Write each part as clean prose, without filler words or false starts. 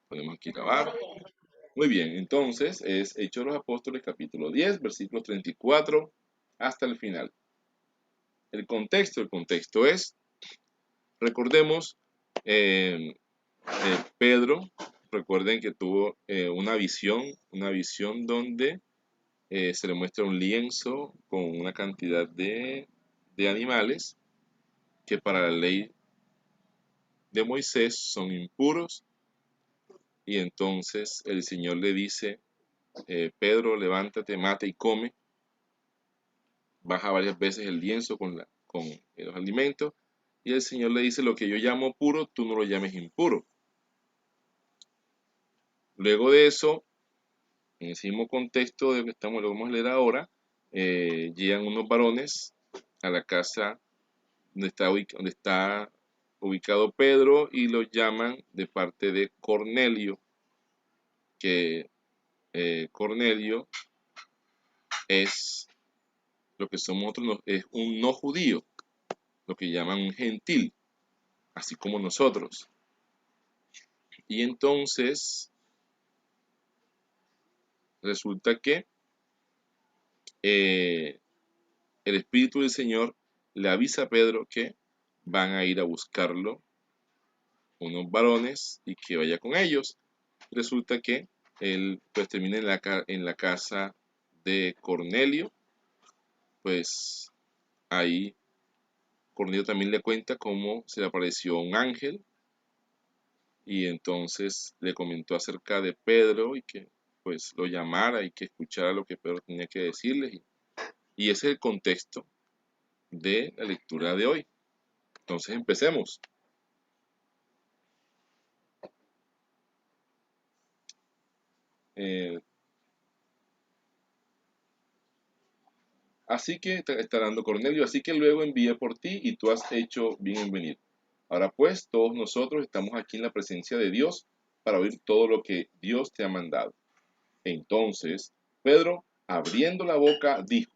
Podemos aquí grabar. Muy bien, entonces es Hechos de los Apóstoles capítulo 10, versículos 34 hasta el final. El contexto es, recordemos, Pedro, recuerden que tuvo una visión donde se le muestra un lienzo con una cantidad de animales que para la ley de Moisés son impuros, y entonces el Señor le dice, Pedro, levántate, mata y come. Baja varias veces el lienzo con los alimentos, y el Señor le dice, lo que yo llamo puro, tú no lo llames impuro. Luego de eso, en ese mismo contexto de lo que lo vamos a leer ahora, llegan unos varones a la casa donde está ubicado Pedro, y los llaman de parte de Cornelio, que Cornelio es lo que somos nosotros, es un no judío, lo que llaman un gentil, así como nosotros. Y entonces resulta que el Espíritu del Señor le avisa a Pedro que van a ir a buscarlo unos varones y que vaya con ellos. Resulta que él pues termina en la casa de Cornelio. Pues ahí Cornelio también le cuenta cómo se le apareció un ángel, y entonces le comentó acerca de Pedro y que pues lo llamara y que escuchara lo que Pedro tenía que decirle. Y ese es el contexto de la lectura de hoy. Entonces empecemos. Eh, Así que está dando Cornelio, así que luego envié por ti y tú has hecho bien en venir. Ahora pues, todos nosotros estamos aquí en la presencia de Dios para oír todo lo que Dios te ha mandado. Entonces, Pedro, abriendo la boca, dijo,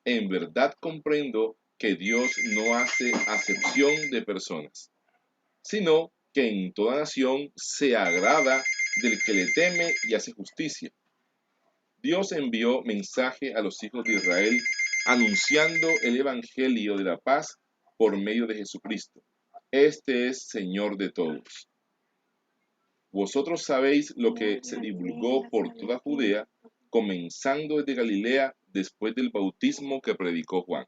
en verdad comprendo que Dios no hace acepción de personas, sino que en toda nación se agrada del que le teme y hace justicia. Dios envió mensaje a los hijos de Israel anunciando el evangelio de la paz por medio de Jesucristo. Este es Señor de todos. Vosotros sabéis lo que se divulgó por toda Judea, comenzando desde Galilea después del bautismo que predicó Juan.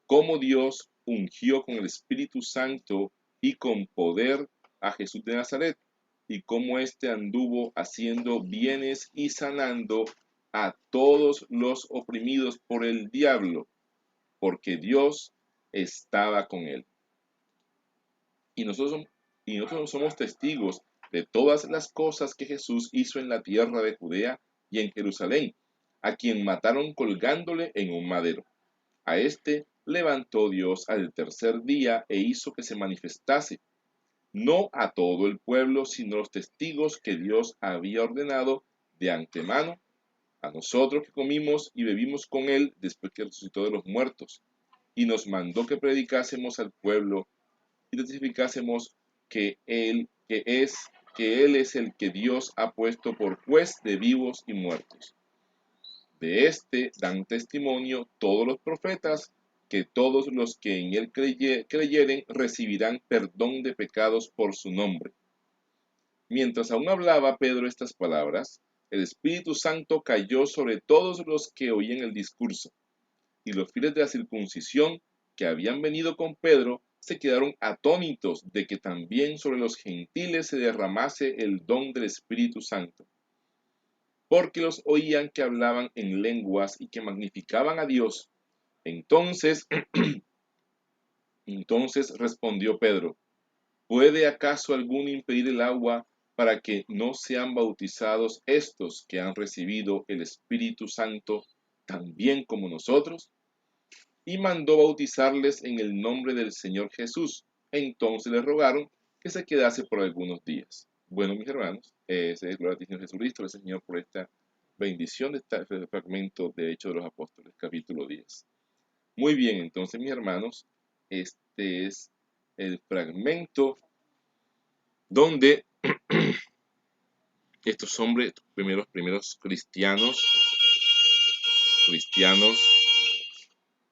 Cómo Dios ungió con el Espíritu Santo y con poder a Jesús de Nazaret, y cómo éste anduvo haciendo bienes y sanando a todos los oprimidos por el diablo, porque Dios estaba con él. Y nosotros somos testigos de todas las cosas que Jesús hizo en la tierra de Judea y en Jerusalén, a quien mataron colgándole en un madero. A este levantó Dios al tercer día e hizo que se manifestase, no a todo el pueblo, sino a los testigos que Dios había ordenado de antemano, a nosotros que comimos y bebimos con él después que resucitó de los muertos, y nos mandó que predicásemos al pueblo y testificásemos que él es el que Dios ha puesto por juez de vivos y muertos. De este dan testimonio todos los profetas, que todos los que en él creyeren recibirán perdón de pecados por su nombre. Mientras aún hablaba Pedro estas palabras, el Espíritu Santo cayó sobre todos los que oían el discurso, y los fieles de la circuncisión que habían venido con Pedro se quedaron atónitos de que también sobre los gentiles se derramase el don del Espíritu Santo, porque los oían que hablaban en lenguas y que magnificaban a Dios. Entonces, entonces respondió Pedro, ¿puede acaso alguno impedir el agua para que no sean bautizados estos que han recibido el Espíritu Santo también como nosotros? Y mandó bautizarles en el nombre del Señor Jesús. Entonces les rogaron que se quedase por algunos días. Bueno, mis hermanos, ese es gloria al Señor Jesucristo, gracias Señor por esta bendición de este fragmento de Hechos de los Apóstoles, capítulo 10. Muy bien, entonces mis hermanos, este es el fragmento donde estos hombres, primeros cristianos,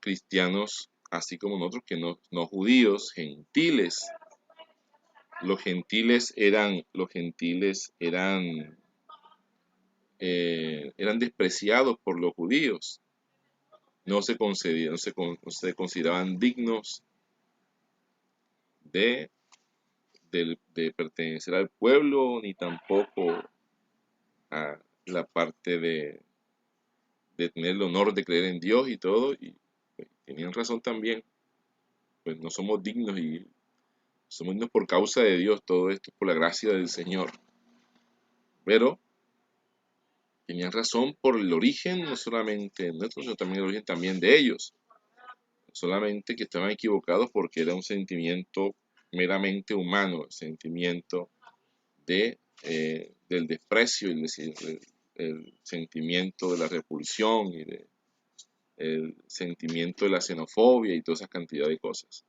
cristianos, así como nosotros, que no judíos, gentiles. Los gentiles eran despreciados por los judíos. No se consideraban dignos de, de pertenecer al pueblo, ni tampoco a la parte de tener el honor de creer en Dios y todo. Y pues, tenían razón también. Pues no somos dignos, y somos dignos por causa de Dios. Todo esto es por la gracia del Señor. Pero tenían razón por el origen, no solamente nuestro, sino también el origen también de ellos. Solamente que estaban equivocados porque era un sentimiento meramente humano, el sentimiento del desprecio, el sentimiento de la repulsión y el sentimiento de la xenofobia y toda esa cantidad de cosas.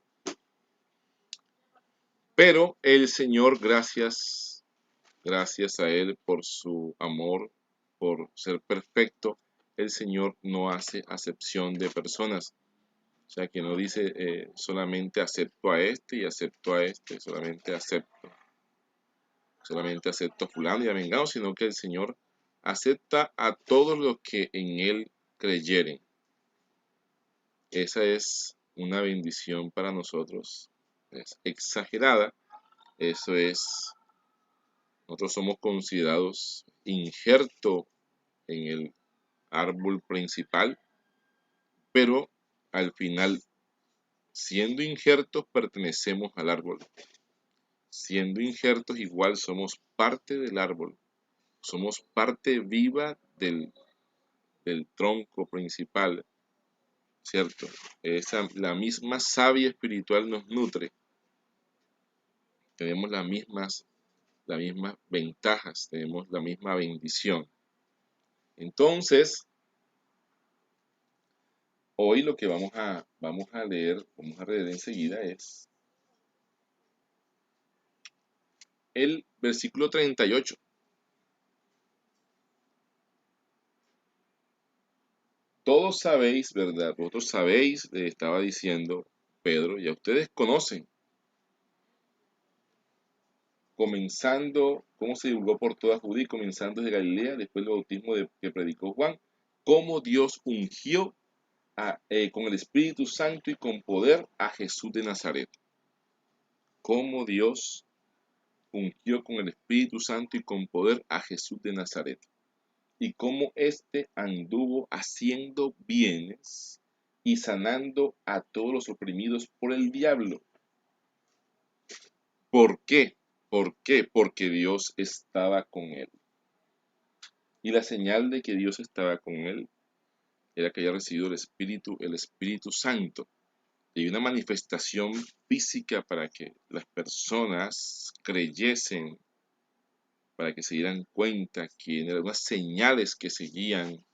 Pero el Señor, gracias a Él por su amor, por ser perfecto, el Señor no hace acepción de personas. O sea, que no dice solamente acepto a este y acepto a este, solamente acepto a fulano y a vengado, sino que el Señor acepta a todos los que en Él creyeren. Esa es una bendición para nosotros, es exagerada. Eso es, nosotros somos considerados injerto en el árbol principal, pero al final, siendo injertos, pertenecemos al árbol. Siendo injertos, igual somos parte del árbol, somos parte viva del tronco principal, ¿cierto? La misma savia espiritual nos nutre, tenemos las mismas ventajas, tenemos la misma bendición. Entonces, hoy lo que vamos a leer enseguida es el versículo 38. Todos sabéis, ¿verdad? Vosotros sabéis, le estaba diciendo Pedro, ya ustedes conocen, comenzando, cómo se divulgó por toda Judea, comenzando desde Galilea, después del bautismo que predicó Juan, cómo Dios ungió con el Espíritu Santo y con poder a Jesús de Nazaret. Cómo Dios ungió con el Espíritu Santo y con poder a Jesús de Nazaret. Y cómo éste anduvo haciendo bienes y sanando a todos los oprimidos por el diablo. ¿Por qué? ¿Por qué? Porque Dios estaba con él. Y la señal de que Dios estaba con él era que había recibido el Espíritu Santo. Y una manifestación física para que las personas creyesen, para que se dieran cuenta que eran unas señales que seguían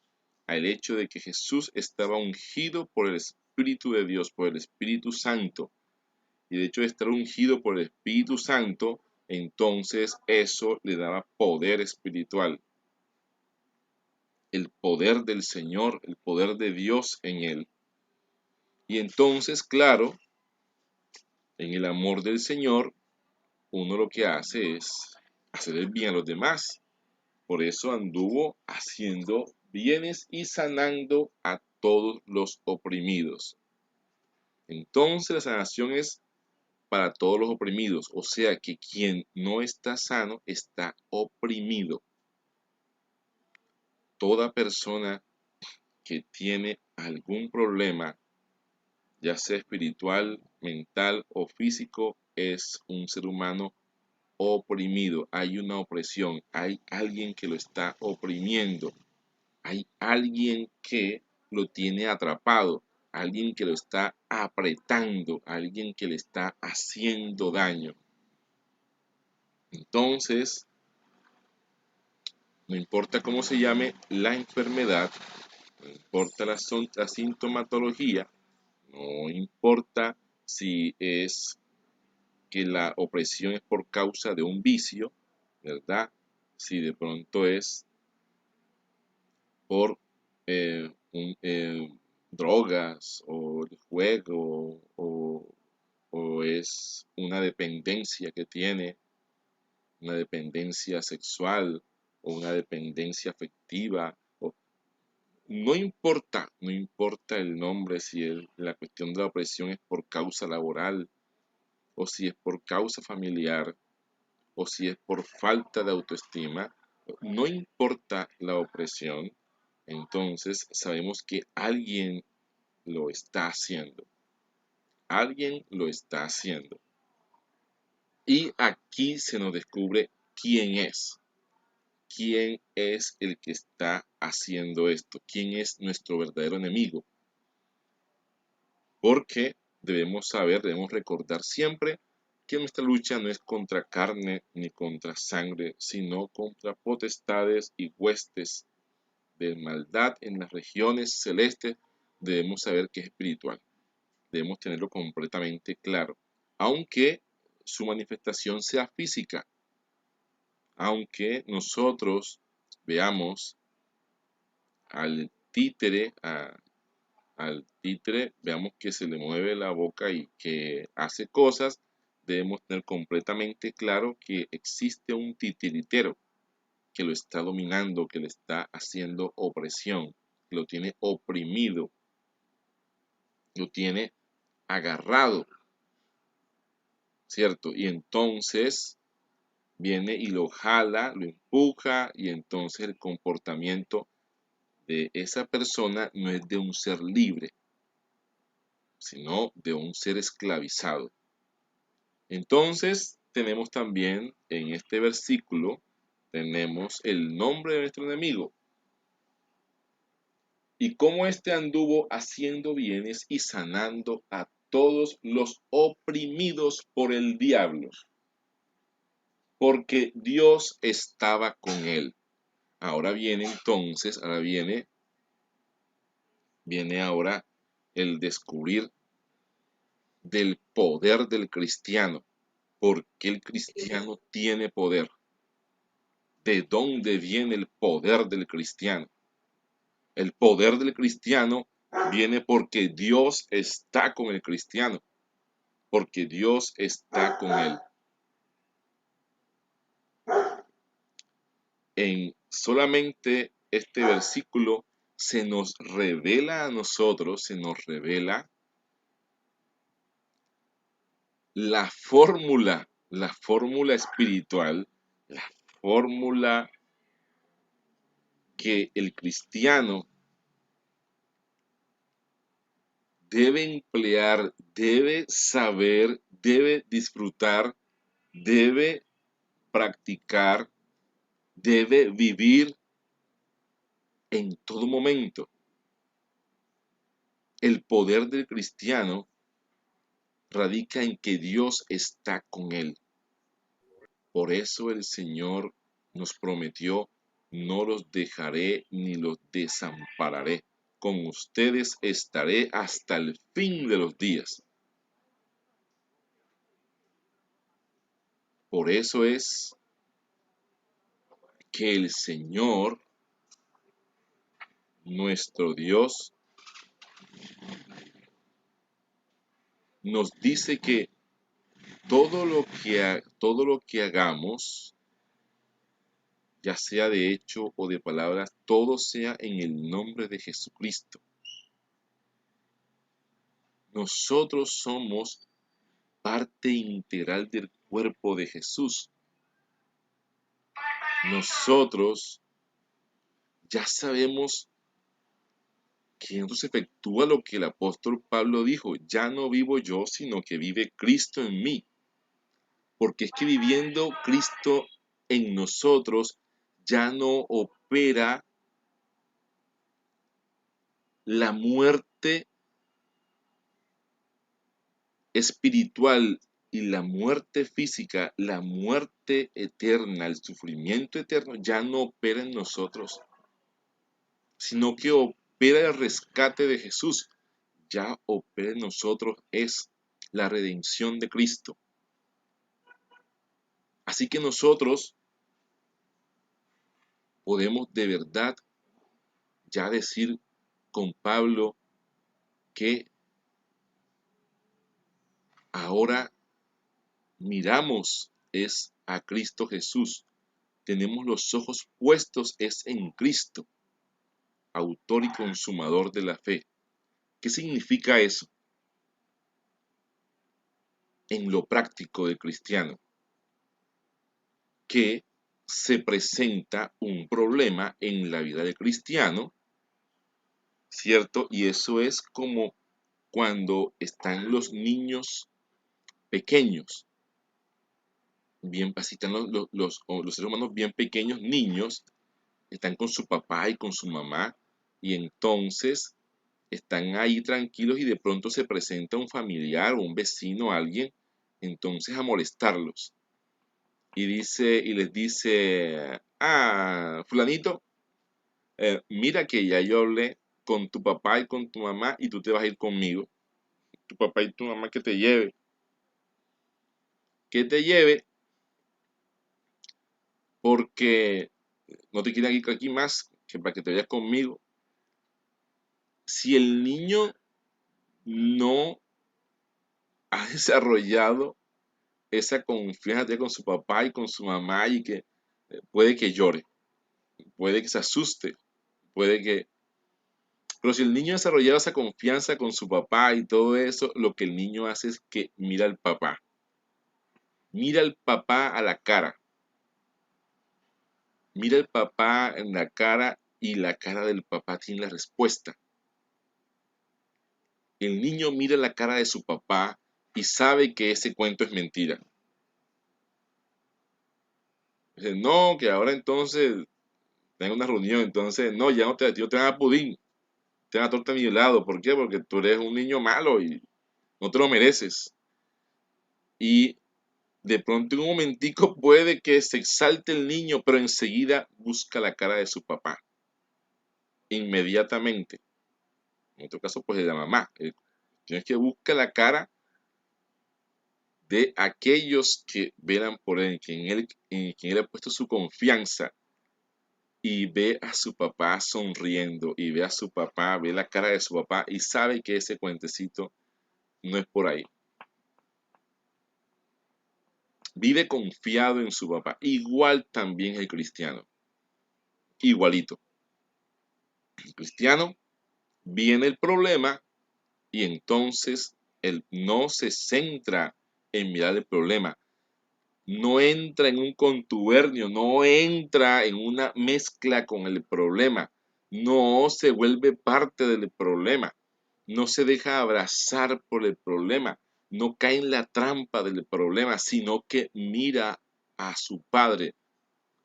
al hecho de que Jesús estaba ungido por el Espíritu de Dios, por el Espíritu Santo. Y de hecho de estar ungido por el Espíritu Santo, entonces eso le daba poder espiritual. El poder del Señor, el poder de Dios en él. Y entonces, claro, en el amor del Señor, uno lo que hace es hacer el bien a los demás. Por eso anduvo haciendo bienes y sanando a todos los oprimidos. Entonces la sanación es para todos los oprimidos, o sea que quien no está sano está oprimido. Toda persona que tiene algún problema, ya sea espiritual, mental o físico, es un ser humano oprimido. Hay una opresión, hay alguien que lo está oprimiendo, hay alguien que lo tiene atrapado, alguien que lo está apretando, alguien que le está haciendo daño. Entonces, no importa cómo se llame la enfermedad, no importa la sintomatología, no importa si es que la opresión es por causa de un vicio, ¿verdad? Si de pronto es por drogas o el juego o es una dependencia que tiene, una dependencia sexual o una dependencia afectiva. No importa, no importa el nombre, si la cuestión de la opresión es por causa laboral o si es por causa familiar o si es por falta de autoestima, no importa la opresión, entonces sabemos que alguien lo está haciendo. Alguien lo está haciendo. Y aquí se nos descubre quién es. ¿Quién es el que está haciendo esto? ¿Quién es nuestro verdadero enemigo? Porque debemos saber, debemos recordar siempre que nuestra lucha no es contra carne ni contra sangre, sino contra potestades y huestes de maldad en las regiones celestes. Debemos saber que es espiritual. Debemos tenerlo completamente claro. Aunque su manifestación sea física, aunque nosotros veamos al títere, veamos que se le mueve la boca y que hace cosas, debemos tener completamente claro que existe un titiritero que lo está dominando, que le está haciendo opresión, que lo tiene oprimido, lo tiene agarrado, ¿cierto? Y entonces viene y lo jala, lo empuja y entonces el comportamiento de esa persona no es de un ser libre, sino de un ser esclavizado. Entonces tenemos también en este versículo, tenemos el nombre de nuestro enemigo y cómo éste anduvo haciendo bienes y sanando a todos los oprimidos por el diablo, porque Dios estaba con él. Ahora viene entonces, viene ahora el descubrir del poder del cristiano. ¿Por qué el cristiano tiene poder? ¿De dónde viene el poder del cristiano? El poder del cristiano viene porque Dios está con el cristiano, porque Dios está con él. En solamente este versículo se nos revela a nosotros, se nos revela la fórmula espiritual, la fórmula que el cristiano debe emplear, debe saber, debe disfrutar, debe practicar, debe vivir en todo momento. El poder del cristiano radica en que Dios está con él. Por eso el Señor nos prometió, no los dejaré ni los desampararé. Con ustedes estaré hasta el fin de los días. Por eso es que el Señor, nuestro Dios, nos dice que todo lo que hagamos, ya sea de hecho o de palabras, todo sea en el nombre de Jesucristo. Nosotros somos parte integral del cuerpo de Jesús. Nosotros ya sabemos que en se efectúa lo que el apóstol Pablo dijo, ya no vivo yo, sino que vive Cristo en mí. Porque es que viviendo Cristo en nosotros, ya no opera la muerte espiritual y la muerte física, la muerte eterna, el sufrimiento eterno, ya no opera en nosotros, sino que opera el rescate de Jesús, ya opera en nosotros, es la redención de Cristo. Así que nosotros podemos de verdad ya decir con Pablo que ahora miramos es a Cristo Jesús, tenemos los ojos puestos es en Cristo, autor y consumador de la fe. ¿Qué significa eso en lo práctico del cristiano? Que se presenta un problema en la vida del cristiano, ¿cierto? Y eso es como cuando están los niños pequeños, bien, así están los seres humanos bien pequeños, niños, están con su papá y con su mamá, y entonces están ahí tranquilos y de pronto se presenta un familiar o un vecino, alguien, entonces a molestarlos. Y les dice, fulanito, mira que ya yo hablé con tu papá y con tu mamá y tú te vas a ir conmigo. Tu papá y tu mamá que te lleve porque no te quieren ir aquí más que para que te vayas conmigo. Si el niño no ha desarrollado esa confianza con su papá y con su mamá y que puede que llore, puede que se asuste, puede que... Pero si el niño ha desarrollado esa confianza con su papá y todo eso, lo que el niño hace es que mira al papá a la cara, mira al papá en la cara y la cara del papá tiene la respuesta. El niño mira la cara de su papá y sabe que ese cuento es mentira. Dice, no, que ahora entonces tengo una reunión, entonces no, ya no te van a pudín, te van a torta a mi lado. ¿Por qué? Porque tú eres un niño malo y no te lo mereces. Y de pronto en un momentico puede que se exalte el niño, pero enseguida busca la cara de su papá. Inmediatamente. En otro caso, pues de la mamá. Tienes que buscar la cara de aquellos que velan por él, en quien él ha puesto su confianza y ve a su papá sonriendo y ve a su papá, ve la cara de su papá y sabe que ese cuentecito no es por ahí. Vive confiado en su papá. Igual también el cristiano. Igualito. El cristiano viene el problema y entonces él no se centra en mirar el problema. No entra en un contubernio, no entra en una mezcla con el problema, no se vuelve parte del problema, no se deja abrazar por el problema, no cae en la trampa del problema, sino que mira a su Padre,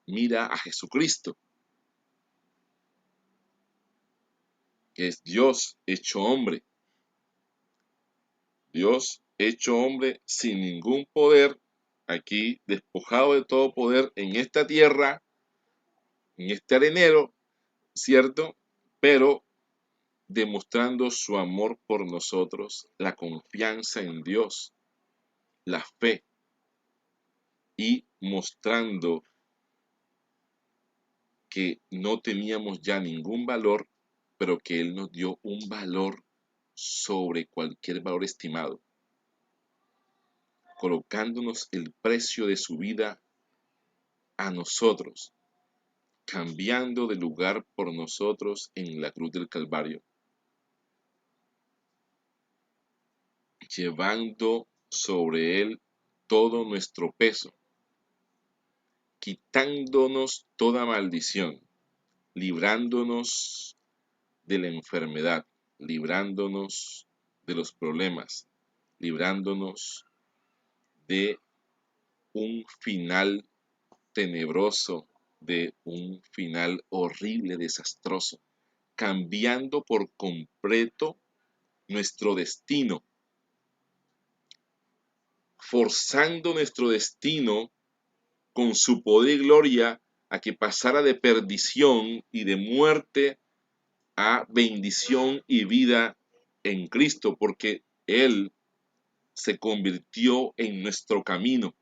mira a Jesucristo, que es Dios hecho hombre, Dios hecho hombre sin ningún poder, aquí despojado de todo poder en esta tierra, en este arenero, ¿cierto? Pero demostrando su amor por nosotros, la confianza en Dios, la fe y mostrando que no teníamos ya ningún valor, pero que Él nos dio un valor sobre cualquier valor estimado, colocándonos el precio de su vida a nosotros, cambiando de lugar por nosotros en la cruz del Calvario, llevando sobre Él todo nuestro peso, quitándonos toda maldición, librándonos de la enfermedad, librándonos de los problemas, librándonos de un final tenebroso, de un final horrible, desastroso, cambiando por completo nuestro destino, forzando nuestro destino con su poder y gloria a que pasara de perdición y de muerte a bendición y vida en Cristo, porque Él se convirtió en nuestro camino,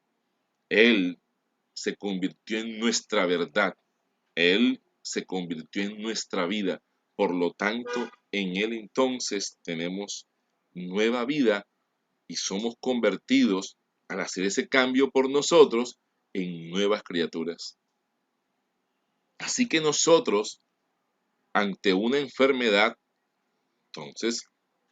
Él se convirtió en nuestra verdad, Él se convirtió en nuestra vida. Por lo tanto, en Él entonces tenemos nueva vida y somos convertidos al hacer ese cambio por nosotros en nuevas criaturas. Así que nosotros, ante una enfermedad, entonces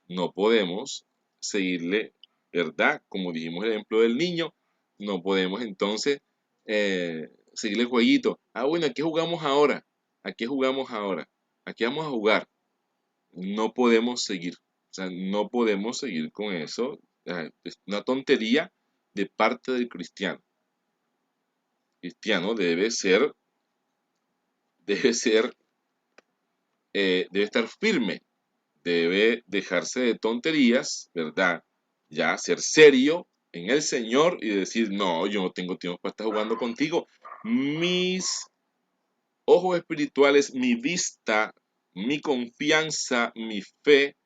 no podemos seguirle, ¿verdad? Como dijimos el ejemplo del niño, no podemos entonces seguirle el jueguito. Bueno, ¿a qué jugamos ahora? ¿A qué jugamos ahora? ¿A qué vamos a jugar? No podemos seguir. O sea, no podemos seguir con eso. Es una tontería de parte del cristiano. El cristiano debe estar firme, debe dejarse de tonterías, ¿verdad? Ya ser serio en el Señor y decir, no, yo no tengo tiempo para estar jugando contigo. Mis ojos espirituales, mi vista, mi confianza, mi fe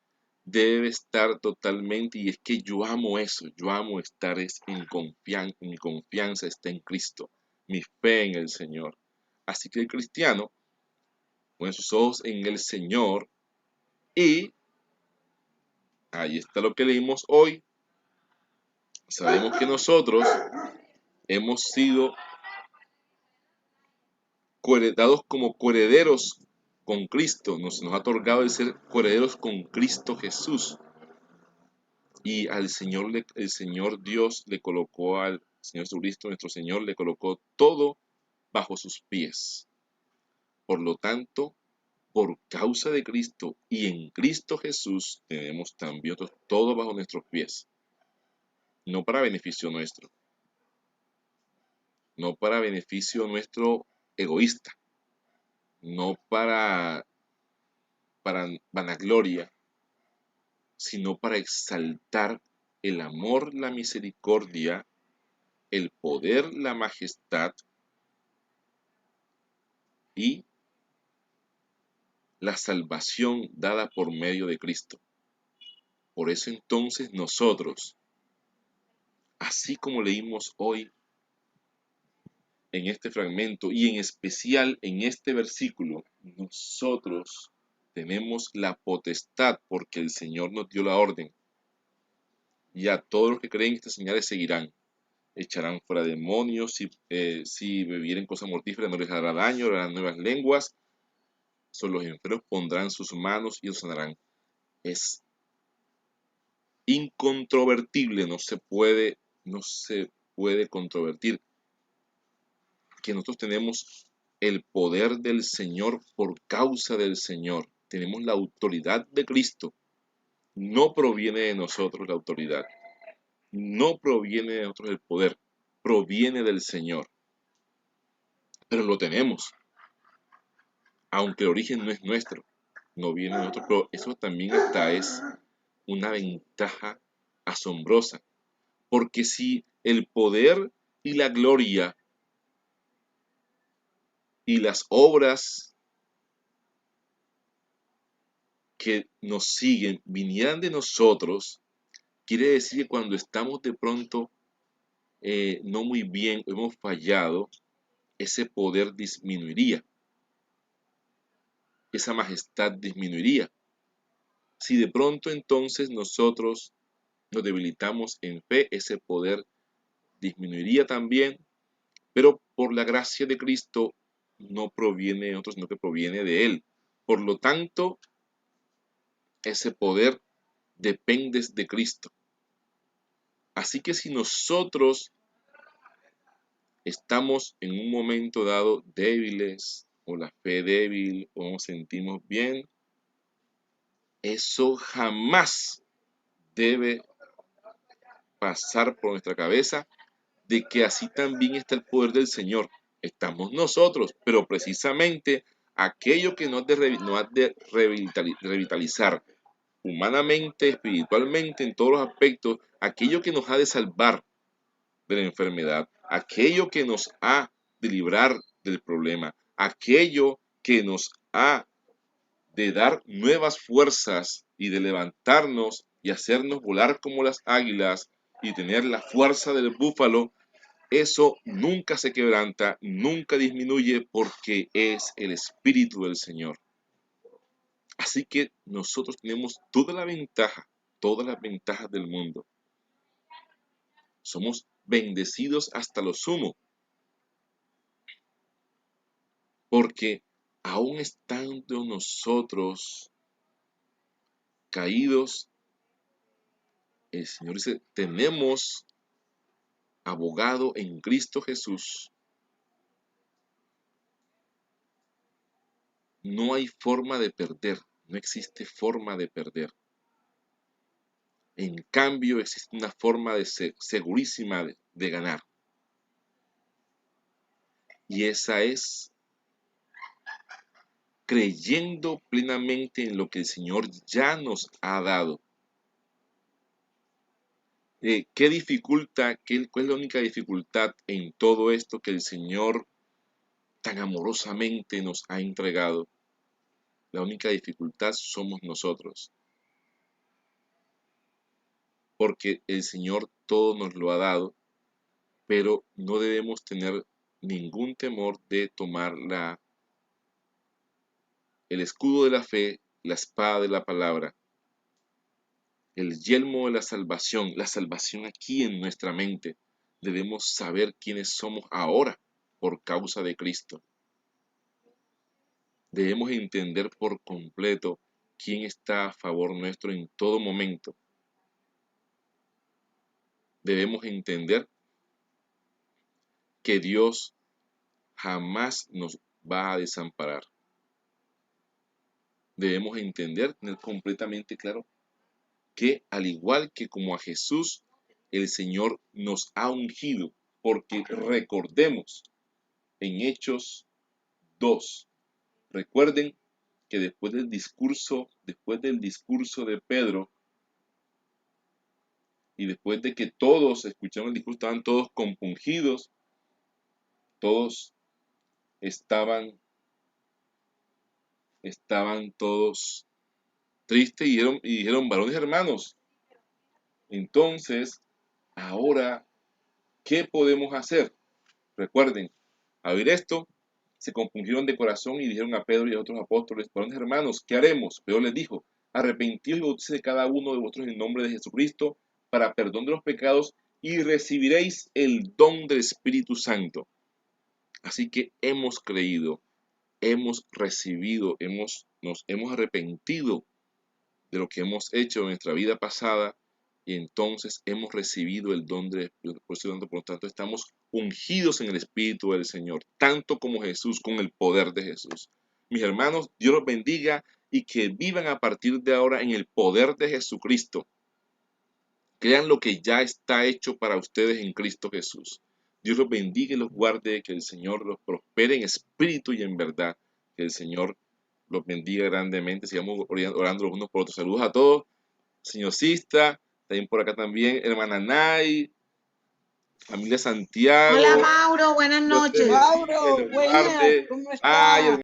debe estar totalmente, y es que yo amo eso, yo amo estar en confianza, mi confianza está en Cristo, mi fe en el Señor. Así que el cristiano pone sus ojos en el Señor y ahí está lo que leímos hoy. Sabemos que nosotros hemos sido dados como coherederos con Cristo, nos ha otorgado el ser coherederos con Cristo Jesús. Y al Señor, el Señor Dios le colocó al Señor Jesucristo, nuestro Señor, le colocó todo bajo sus pies. Por lo tanto, por causa de Cristo y en Cristo Jesús, tenemos también todo bajo nuestros pies. No para beneficio nuestro, no para beneficio nuestro egoísta, no para vanagloria, sino para exaltar el amor, la misericordia, el poder, la majestad y la salvación dada por medio de Cristo. Por eso entonces nosotros, así como leímos hoy en este fragmento y en especial en este versículo, nosotros tenemos la potestad porque el Señor nos dio la orden. Y a todos los que creen estas señales seguirán. Echarán fuera demonios, si bebieren cosas mortíferas no les hará daño, harán nuevas lenguas, sobre los enfermos pondrán sus manos y los sanarán. Es incontrovertible, no se puede controvertir que nosotros tenemos el poder del Señor por causa del Señor. Tenemos la autoridad de Cristo. No proviene de nosotros la autoridad. No proviene de nosotros el poder. Proviene del Señor. Pero lo tenemos. Aunque el origen no es nuestro. No viene de nosotros. Pero eso también es una ventaja asombrosa. Porque si el poder y la gloria y las obras que nos siguen vinieran de nosotros, quiere decir que cuando estamos de pronto no muy bien, hemos fallado, ese poder disminuiría, esa majestad disminuiría. Si de pronto entonces nosotros nos debilitamos en fe, ese poder disminuiría también, pero por la gracia de Cristo no proviene de nosotros, sino que proviene de Él. Por lo tanto, ese poder depende de Cristo. Así que si nosotros estamos en un momento dado débiles, o la fe débil, o nos sentimos bien, eso jamás debe pasar por nuestra cabeza de que así también está el poder del Señor. Estamos nosotros, pero precisamente aquello que nos ha de revitalizar humanamente, espiritualmente, en todos los aspectos, aquello que nos ha de salvar de la enfermedad, aquello que nos ha de librar del problema, aquello que nos ha de dar nuevas fuerzas y de levantarnos y hacernos volar como las águilas y tener la fuerza del búfalo, eso nunca se quebranta, nunca disminuye porque es el Espíritu del Señor. Así que nosotros tenemos todas las ventajas del mundo. Somos bendecidos hasta lo sumo, porque aún estando nosotros caídos, el Señor dice, tenemos abogado en Cristo Jesús. No hay forma de perder, no existe forma de perder. En cambio, existe una forma segurísima de ganar. Y esa es creyendo plenamente en lo que el Señor ya nos ha dado. ¿Qué dificulta? ¿Cuál es la única dificultad en todo esto que el Señor tan amorosamente nos ha entregado? La única dificultad somos nosotros. Porque el Señor todo nos lo ha dado, pero no debemos tener ningún temor de tomar el escudo de la fe, la espada de la palabra, el yelmo de la salvación aquí en nuestra mente. Debemos saber quiénes somos ahora por causa de Cristo. Debemos entender por completo quién está a favor nuestro en todo momento. Debemos entender que Dios jamás nos va a desamparar. Debemos entender, tener completamente claro que al igual que como a Jesús, el Señor nos ha ungido, porque recordemos en Hechos 2, recuerden que después del discurso de Pedro, y después de que todos escucharon el discurso, estaban todos compungidos, todos estaban todos tristes y dijeron, varones hermanos, entonces, ahora, ¿qué podemos hacer? Recuerden, al oír esto, se compungieron de corazón y dijeron a Pedro y a otros apóstoles, varones hermanos, ¿qué haremos? Pedro les dijo, arrepentíos y bautícese cada uno de vosotros en el nombre de Jesucristo para perdón de los pecados y recibiréis el don del Espíritu Santo. Así que hemos creído, hemos recibido, nos hemos arrepentido de lo que hemos hecho en nuestra vida pasada y entonces hemos recibido el don del Espíritu Santo. Por lo tanto, estamos ungidos en el Espíritu del Señor, tanto como Jesús, con el poder de Jesús. Mis hermanos, Dios los bendiga y que vivan a partir de ahora en el poder de Jesucristo. Crean lo que ya está hecho para ustedes en Cristo Jesús. Dios los bendiga y los guarde, que el Señor los prospere en espíritu y en verdad. Que el Señor los bendiga grandemente. Sigamos orando los unos por otros. Saludos a todos. Señor Sista, también por acá también, hermana Nay, familia Santiago. Hola Mauro, buenas Dios te noches. bendiga y Mauro, los buenas, guarde. ¿cómo Ay, estás?